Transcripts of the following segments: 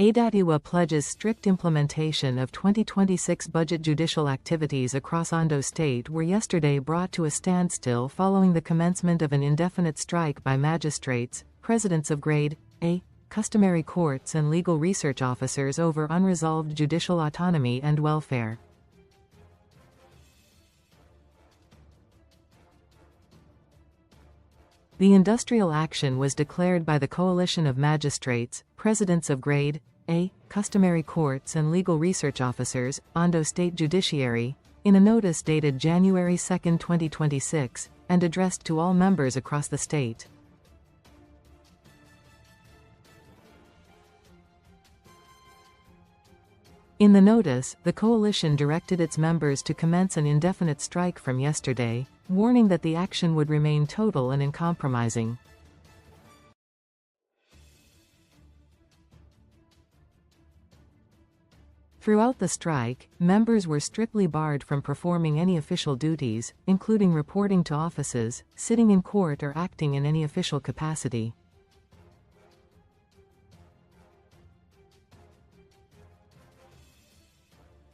Aiyedatiwa pledges strict implementation of 2026 budget. Judicial activities across Ondo State were yesterday brought to a standstill following the commencement of an indefinite strike by magistrates, presidents of Grade A, Customary courts and legal research officers over unresolved judicial autonomy and welfare. The industrial action was declared by the Coalition of Magistrates, presidents of Grade A, Customary courts and legal research officers, Ondo State Judiciary, in a notice dated January 2, 2026, and addressed to all members across the state. In the notice, the coalition directed its members to commence an indefinite strike from yesterday, warning that the action would remain total and uncompromising. Throughout the strike, members were strictly barred from performing any official duties, including reporting to offices, sitting in court or acting in any official capacity.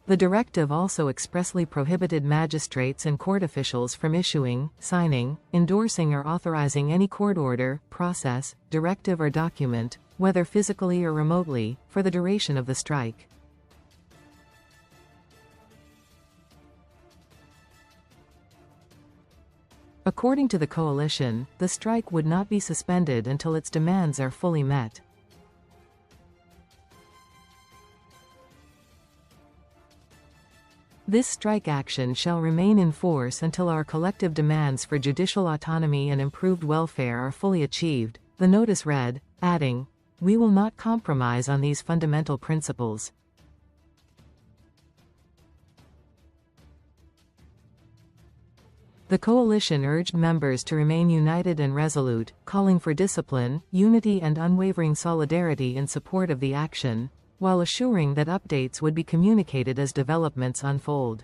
The directive also expressly prohibited magistrates and court officials from issuing, signing, endorsing or authorizing any court order, process, directive or document, whether physically or remotely, for the duration of the strike. According to the coalition, the strike would not be suspended until its demands are fully met. This strike action shall remain in force until our collective demands for judicial autonomy and improved welfare are fully achieved, the notice read, adding, "We will not compromise on these fundamental principles." The coalition urged members to remain united and resolute, calling for discipline, unity and unwavering solidarity in support of the action, while assuring that updates would be communicated as developments unfold.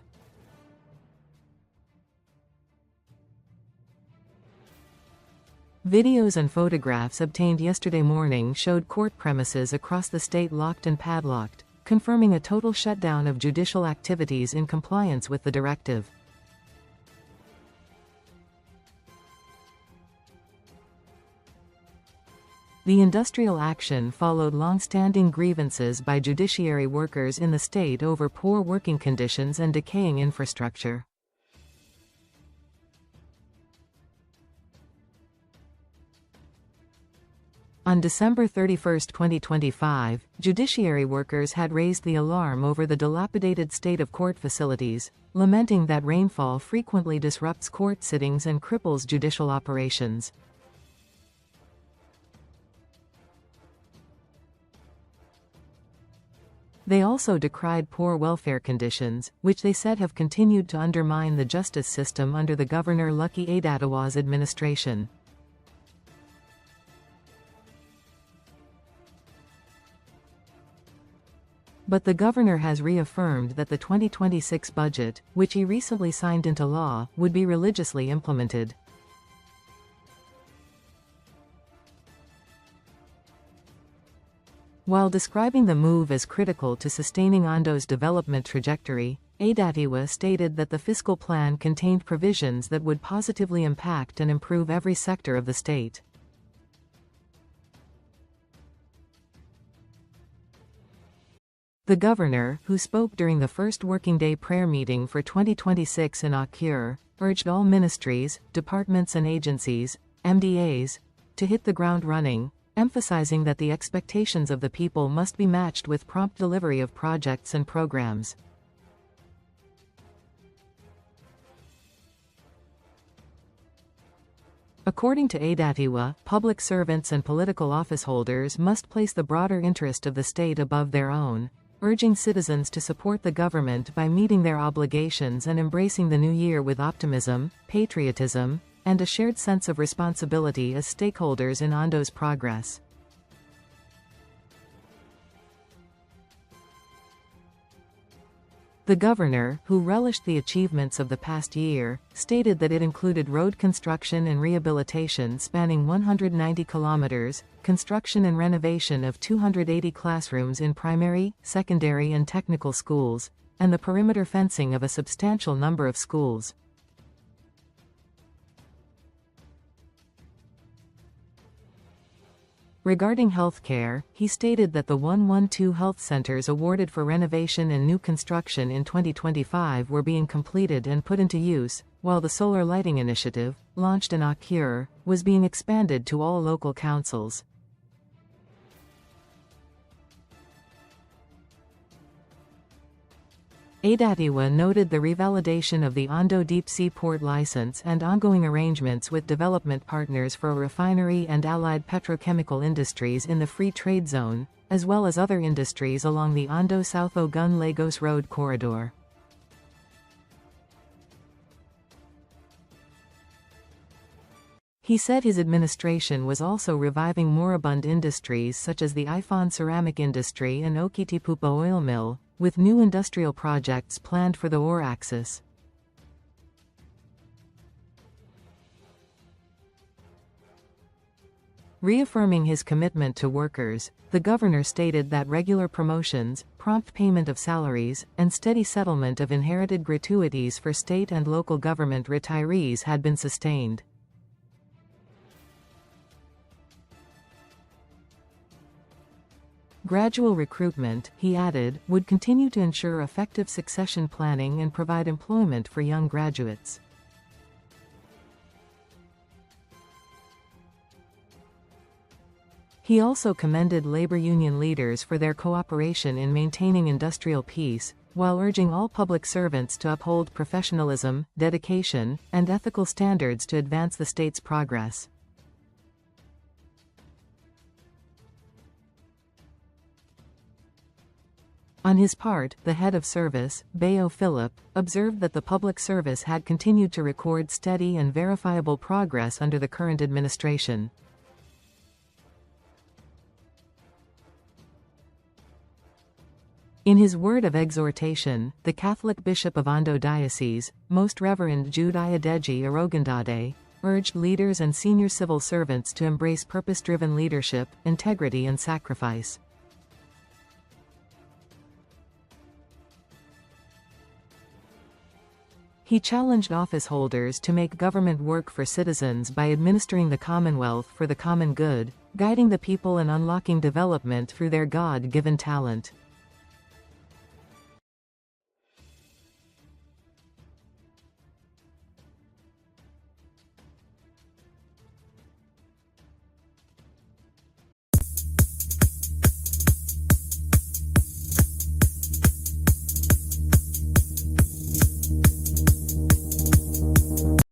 Videos and photographs obtained yesterday morning showed court premises across the state locked and padlocked, confirming a total shutdown of judicial activities in compliance with the directive. The industrial action followed long-standing grievances by judiciary workers in the state over poor working conditions and decaying infrastructure. On December 31, 2025, judiciary workers had raised the alarm over the dilapidated state of court facilities, lamenting that rainfall frequently disrupts court sittings and cripples judicial operations. They also decried poor welfare conditions, which they said have continued to undermine the justice system under the Governor Lucky Aiyedatiwa's administration. But the governor has reaffirmed that the 2026 budget, which he recently signed into law, would be religiously implemented. While describing the move as critical to sustaining Ondo's development trajectory, Aiyedatiwa stated that the fiscal plan contained provisions that would positively impact and improve every sector of the state. The governor, who spoke during the first working day prayer meeting for 2026 in Akure, urged all ministries, departments and agencies, MDAs, to hit the ground running, emphasizing that the expectations of the people must be matched with prompt delivery of projects and programs. According to Aiyedatiwa, public servants and political office holders must place the broader interest of the state above their own, urging citizens to support the government by meeting their obligations and embracing the new year with optimism, patriotism, and a shared sense of responsibility as stakeholders in Ondo's progress. The governor, who relished the achievements of the past year, stated that it included road construction and rehabilitation spanning 190 kilometers, construction and renovation of 280 classrooms in primary, secondary and technical schools, and the perimeter fencing of a substantial number of schools. Regarding healthcare, he stated that the 112 health centers awarded for renovation and new construction in 2025 were being completed and put into use, while the solar lighting initiative, launched in Akure, was being expanded to all local councils. Aiyedatiwa noted the revalidation of the Ondo deep-sea port license and ongoing arrangements with development partners for refinery and allied petrochemical industries in the Free Trade Zone, as well as other industries along the Ondo South Ogun-Lagos Road corridor. He said his administration was also reviving moribund industries such as the Ifon ceramic industry and Okitipupa oil mill, with new industrial projects planned for the ore axis. Reaffirming his commitment to workers, the governor stated that regular promotions, prompt payment of salaries, and steady settlement of inherited gratuities for state and local government retirees had been sustained. Gradual recruitment, he added, would continue to ensure effective succession planning and provide employment for young graduates. He also commended labor union leaders for their cooperation in maintaining industrial peace, while urging all public servants to uphold professionalism, dedication, and ethical standards to advance the state's progress. On his part, the head of service, Bayo Philip, observed that the public service had continued to record steady and verifiable progress under the current administration. In his word of exhortation, the Catholic Bishop of Ondo Diocese, Most Reverend Jude Adedeji Arogandade, urged leaders and senior civil servants to embrace purpose-driven leadership, integrity and sacrifice. He challenged office holders to make government work for citizens by administering the Commonwealth for the common good, guiding the people and unlocking development through their God-given talent.